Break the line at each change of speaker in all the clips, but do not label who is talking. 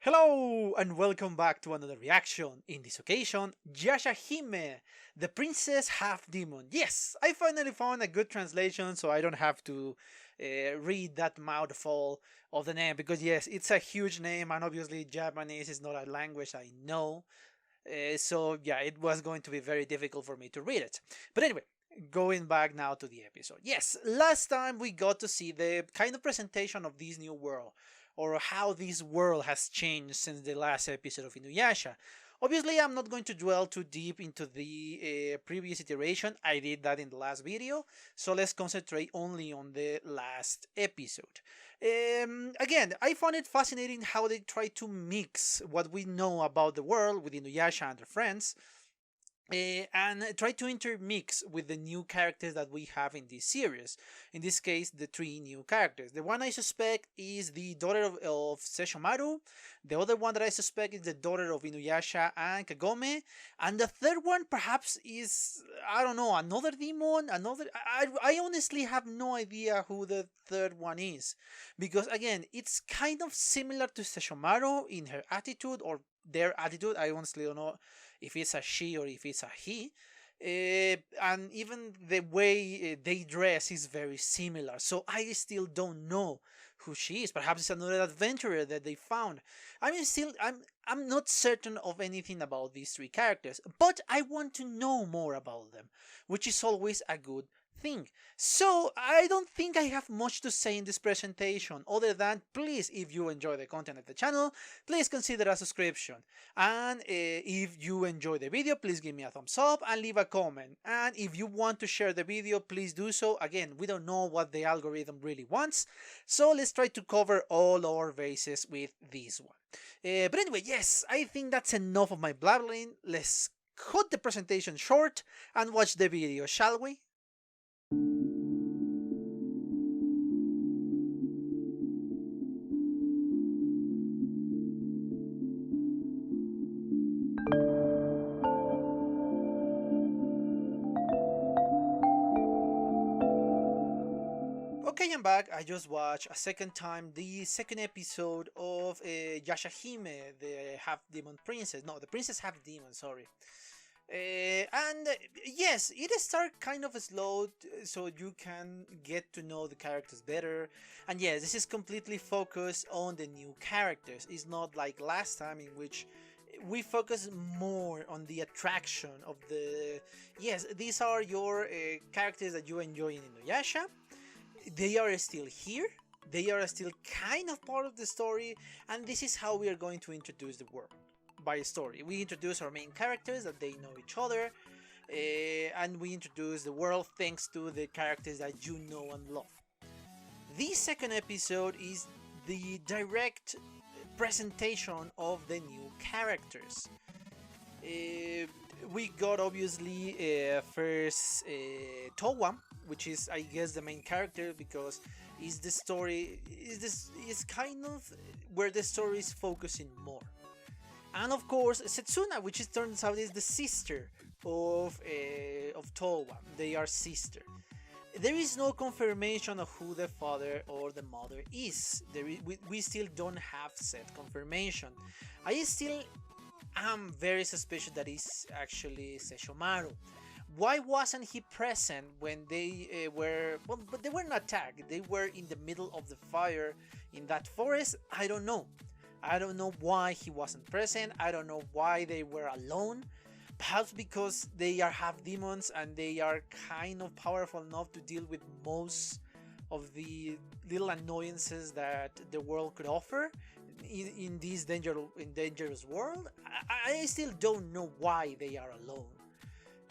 Hello and welcome back to another reaction. In this occasion, Yashahime, the princess half demon. Yes, I finally found a good translation so I don't have to read that mouthful of the name because yes, it's a huge name and obviously Japanese is not a language I know. So yeah, it was going to be very difficult for me to read it. But anyway, going back now to the episode. Yes, last time we got to see the kind of presentation of this new world, or how this world has changed since the last episode of Inuyasha. Obviously, I'm not going to dwell too deep into the previous iteration. I did that in the last video, so let's concentrate only on the last episode. Again, I found it fascinating how they try to mix what we know about the world with Inuyasha and their friends, and try to intermix with the new characters that we have in this series. In this case, the three new characters. The one I suspect is the daughter of Sesshomaru. The other one that I suspect is the daughter of Inuyasha and Kagome. And the third one perhaps is, I don't know, another demon. I honestly have no idea who the third one is. Because again, it's kind of similar to Sesshomaru in her attitude or their attitude. I honestly don't know if it's a she or if it's a he. And even the way they dress is very similar. So I still don't know who she is. Perhaps it's another adventurer that they found. I'm not certain of anything about these three characters, but I want to know more about them, which is always a good thing. So I don't think I have much to say in this presentation other than please, if you enjoy the content of the channel, please consider a subscription. And if you enjoy the video, please give me a thumbs up and leave a comment. And if you want to share the video, please do so. Again, we don't know what the algorithm really wants, so let's try to cover all our bases with this one. But anyway, yes, I think that's enough of my blabbering. Let's cut the presentation short and watch the video, shall we? Okay, I'm back. I just watched a second time the second episode of Yashahime, the half demon princess. No, the princess half demon, sorry. And yes, it starts kind of slow so you can get to know the characters better. And yes, this is completely focused on the new characters. It's not like last time in which we focus more on the attraction of the. Yes, these are your characters that you enjoy in Inuyasha. They are still here. They are still kind of part of the story, and this is how we are going to introduce the world by story. We introduce our main characters that they know each other, and we introduce the world thanks to the characters that you know and love. This second episode is the direct presentation of the new characters. We got obviously first Towa, which is I guess the main character because is the story is kind of where the story is focusing more. And of course Setsuna, which it turns out is the sister of Towa. They are sister. There is no confirmation of who the father or the mother is. We still don't have set confirmation. I still am very suspicious that it's actually Sesshomaru. Why wasn't he present when they were... Well, but they were not attacked. They were in the middle of the fire in that forest. I don't know. I don't know why he wasn't present. I don't know why they were alone. Perhaps because they are half demons and they are kind of powerful enough to deal with most of the little annoyances that the world could offer in this dangerous world. I still don't know why they are alone.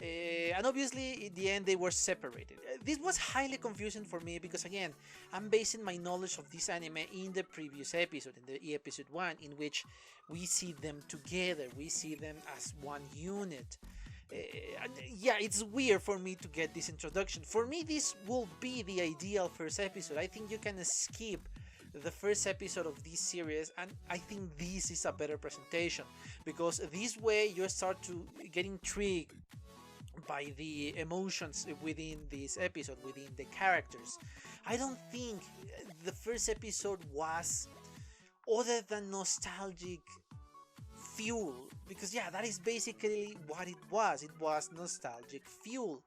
And obviously in the end they were separated. This was highly confusing for me because again, I'm basing my knowledge of this anime in the previous episode, in the episode 1, in which we see them together, we see them as one unit. Yeah, it's weird for me to get this introduction. For me this will be the ideal first episode. I think you can skip the first episode of this series, and I think this is a better presentation because this way you start to get intrigued by the emotions within this episode, within the characters. I don't think the first episode was other than nostalgic fuel, because yeah, that is basically what it was. It was nostalgic fuel.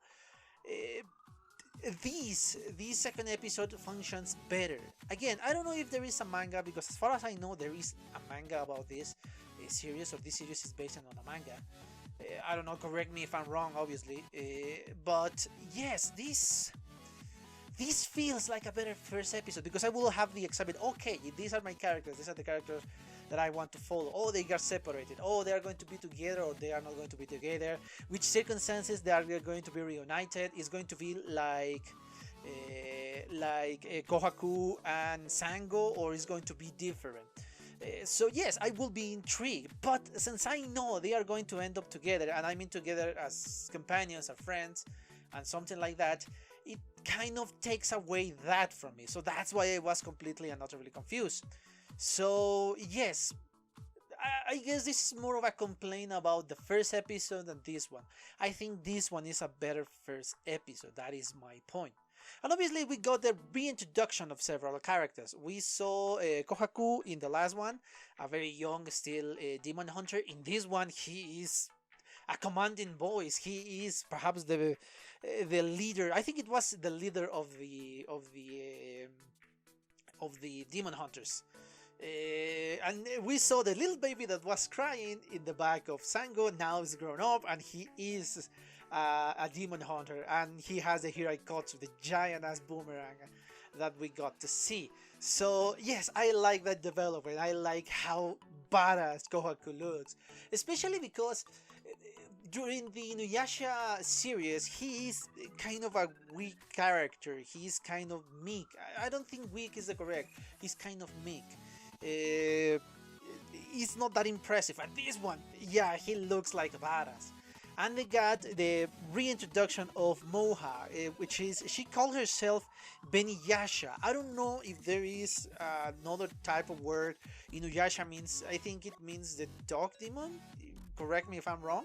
Uh, this second episode functions better. Again, I don't know if there is a manga, because as far as I know, there is a manga about this series, or this series is based on a manga. I don't know, correct me if I'm wrong, obviously. But yes, this feels like a better first episode, because I will have the excitement. Okay, these are my characters. These are the characters that I want to follow. Oh, they got separated. Oh, they are going to be together, or they are not going to be together. Which circumstances they are going to be reunited? Is going to be like Kohaku and Sango, or is going to be different? So yes, I will be intrigued, but since I know they are going to end up together, and I mean together as companions or friends and something like that, it kind of takes away that from me. So that's why I was completely and utterly confused. So yes, I guess this is more of a complaint about the first episode than this one. I think this one is a better first episode. That is my point. And obviously we got the reintroduction of several characters. We saw Kohaku in the last one, a very young still demon hunter. In this one, he is a commanding voice. He is perhaps the leader. I think it was the leader of the demon hunters. And we saw the little baby that was crying in the back of Sango. Now is grown up, and he is a demon hunter, and he has the Hiraikotsu, the giant ass boomerang that we got to see. So yes, I like that development. I like how badass Kohaku looks, especially because during the Inuyasha series, he is kind of a weak character. He's kind of meek. I don't think weak is the correct. He's kind of meek. He's not that impressive. And this one, yeah, he looks like a badass. And they got the reintroduction of Moha, which is, she called herself Beniyasha. I don't know if there is another type of word. Inuyasha means, I think it means the dog demon. Correct me if I'm wrong.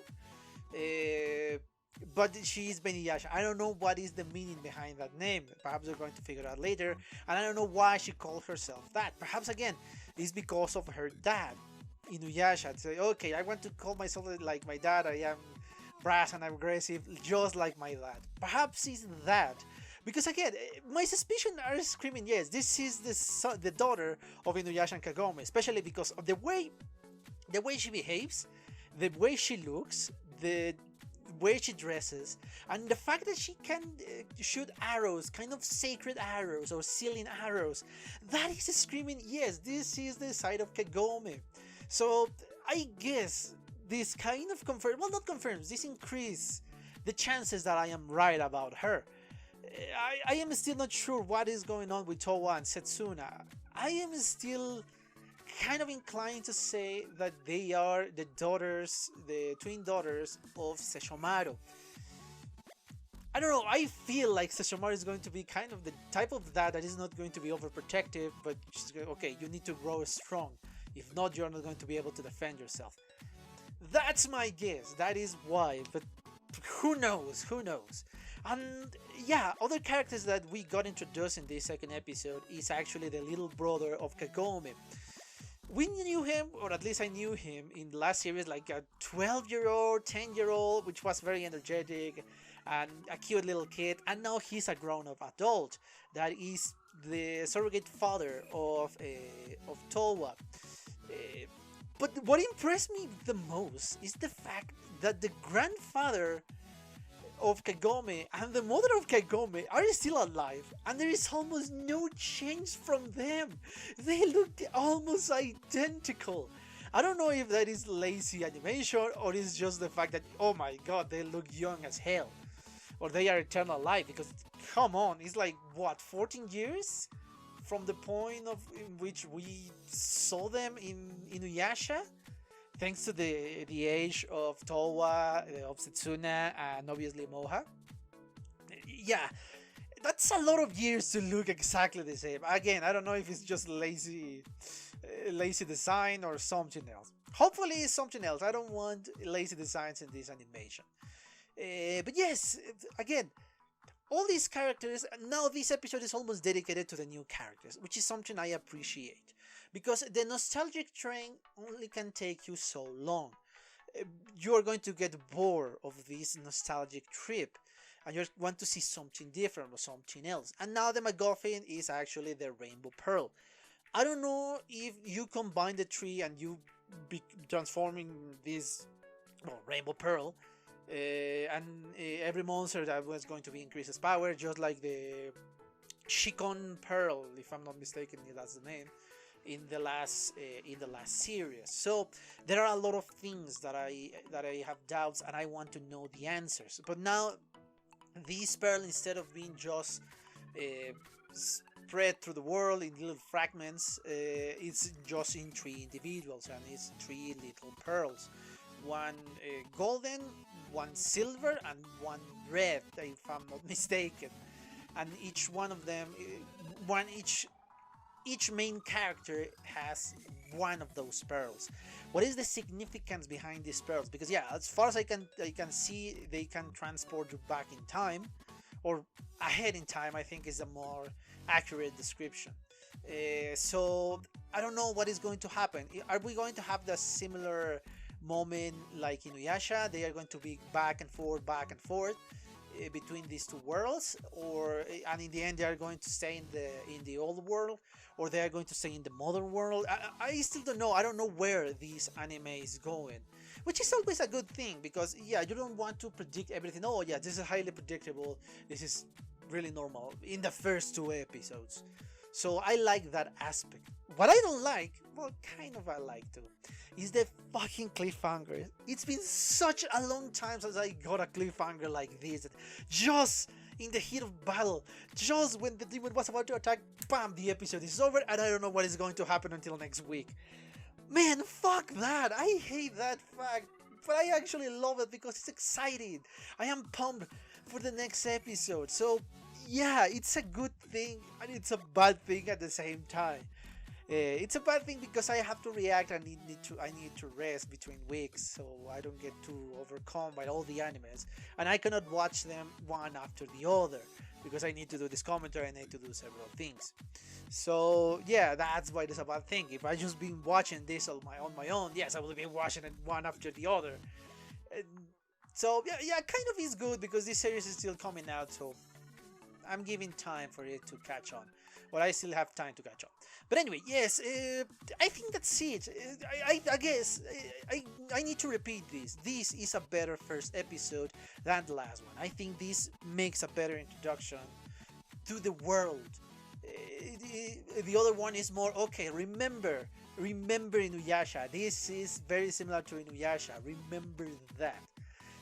But she is Beniyasha. I don't know what is the meaning behind that name. Perhaps we're going to figure out later. And I don't know why she called herself that. Perhaps again, it's because of her dad, Inuyasha. Say, okay, I want to call myself like my dad. I am brash and aggressive, just like my dad. Perhaps it's that. Because again, my suspicions are screaming, yes, this is the daughter of Inuyasha and Kagome, especially because of the way she behaves, the way she looks, the way she dresses, and the fact that she can shoot arrows, kind of sacred arrows or sealing arrows. That is screaming, yes, this is the side of Kagome. So I guess this kind of not confirms, this increases the chances that I am right about her. I am still not sure what is going on with Towa and Setsuna. I am still kind of inclined to say that they are the twin daughters of Sesshomaru. I don't know, I feel like Sesshomaru is going to be kind of the type of dad that is not going to be overprotective, but she's going, okay, you need to grow strong. If not, you're not going to be able to defend yourself. That's my guess, that is why, but who knows, who knows. And yeah, other characters that we got introduced in this second episode is actually the little brother of Kagome. We knew him, or at least I knew him, in the last series like a 12-year-old, 10-year-old, which was very energetic and a cute little kid, and now he's a grown-up adult that is the surrogate father of Towa. But what impressed me the most is the fact that the grandfather of Kagome and the mother of Kagome are still alive, and there is almost no change from them. They look almost identical. I don't know if that is lazy animation or it's just the fact that, oh my god, they look young as hell, or they are eternal alive, because come on, it's like what, 14 years from the point in which we saw them in Inuyasha? Thanks to the age of Towa, of Setsuna, and obviously Moha. Yeah, that's a lot of years to look exactly the same. Again, I don't know if it's just lazy design or something else. Hopefully it's something else. I don't want lazy designs in this animation. But yes, again, all these characters, now this episode is almost dedicated to the new characters, which is something I appreciate. because the nostalgic train only can take you so long. You're going to get bored of this nostalgic trip, and you want to see something different or something else. And now the MacGuffin is actually the Rainbow Pearl. I don't know if you combine the three and you be transforming this Rainbow Pearl, and every monster that was going to be increases power, just like the Shikon Pearl, if I'm not mistaken, that's the name, in the last series. So there are a lot of things that I have doubts, and I want to know the answers. But now this pearl, instead of being just spread through the world in little fragments, it's just in 3 individuals, and it's 3 little pearls. One golden, one silver, and one red, if I'm not mistaken. And each one of them, each main character has one of those pearls. What is the significance behind these pearls? Because yeah, as far as I can see, they can transport you back in time, or ahead in time, I think is a more accurate description. So I don't know what is going to happen. Are we going to have the similar moment like in Inuyasha? They are going to be back and forth between these 2 worlds, and in the end they are going to stay in the old world, or they are going to stay in the modern world. I still don't know. I don't know where this anime is going, which is always a good thing, because yeah, you don't want to predict everything. Oh yeah, this is highly predictable, this is really normal in the first 2 episodes. So I like that aspect. What I don't like, well, kind of I like too, is the fucking cliffhanger. It's been such a long time since I got a cliffhanger like this. Just in the heat of battle, just when the demon was about to attack, bam, the episode is over, and I don't know what is going to happen until next week. Man, fuck that. I hate that fact, but I actually love it because it's exciting. I am pumped for the next episode. So yeah, it's a good thing and it's a bad thing at the same time. It's a bad thing because I have to react and I need to rest between weeks, so I don't get too overcome by all the animes, and I cannot watch them one after the other because I need to do this commentary, I need to do several things. So yeah, that's why it's a bad thing. If I just been watching this on my own, yes, I will be watching it one after the other. So yeah, kind of is good because this series is still coming out, so I'm giving time for it to catch on. Well, I still have time to catch up. But anyway, yes, I think that's it. I guess I need to repeat this. This is a better first episode than the last one. I think this makes a better introduction to the world. The other one is more, okay, remember Inuyasha. This is very similar to Inuyasha. Remember that.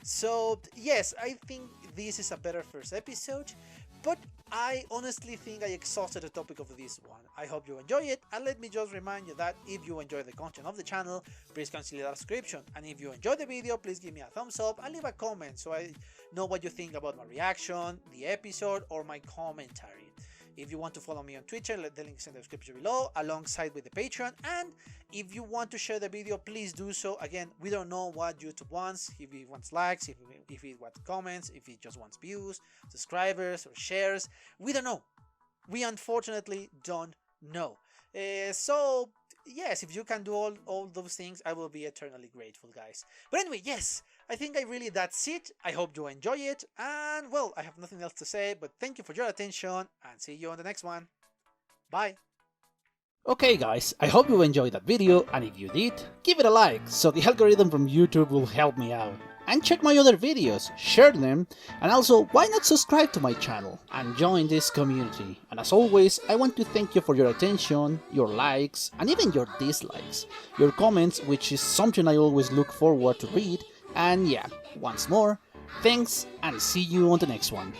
So, yes, I think this is a better first episode. But I honestly think I exhausted the topic of this one. I hope you enjoy it, and let me just remind you that if you enjoy the content of the channel, please consider a subscription, and if you enjoy the video, please give me a thumbs up and leave a comment so I know what you think about my reaction, the episode, or my commentary. If you want to follow me on Twitter, the link is in the description below, alongside with the Patreon. And if you want to share the video, please do so. Again, we don't know what YouTube wants, if it wants likes, if it wants comments, if it just wants views, subscribers, or shares. We don't know. We unfortunately don't know. So, yes, if you can do all those things, I will be eternally grateful, guys. But anyway, yes, I think that's it. I hope you enjoy it, and well, I have nothing else to say, but thank you for your attention, and see you on the next one. Bye.
Okay guys, I hope you enjoyed that video, and if you did, give it a like, so the algorithm from YouTube will help me out. And check my other videos, share them, and also why not subscribe to my channel and join this community. And as always, I want to thank you for your attention, your likes, and even your dislikes, your comments, which is something I always look forward to read. And yeah, once more, thanks, and see you on the next one.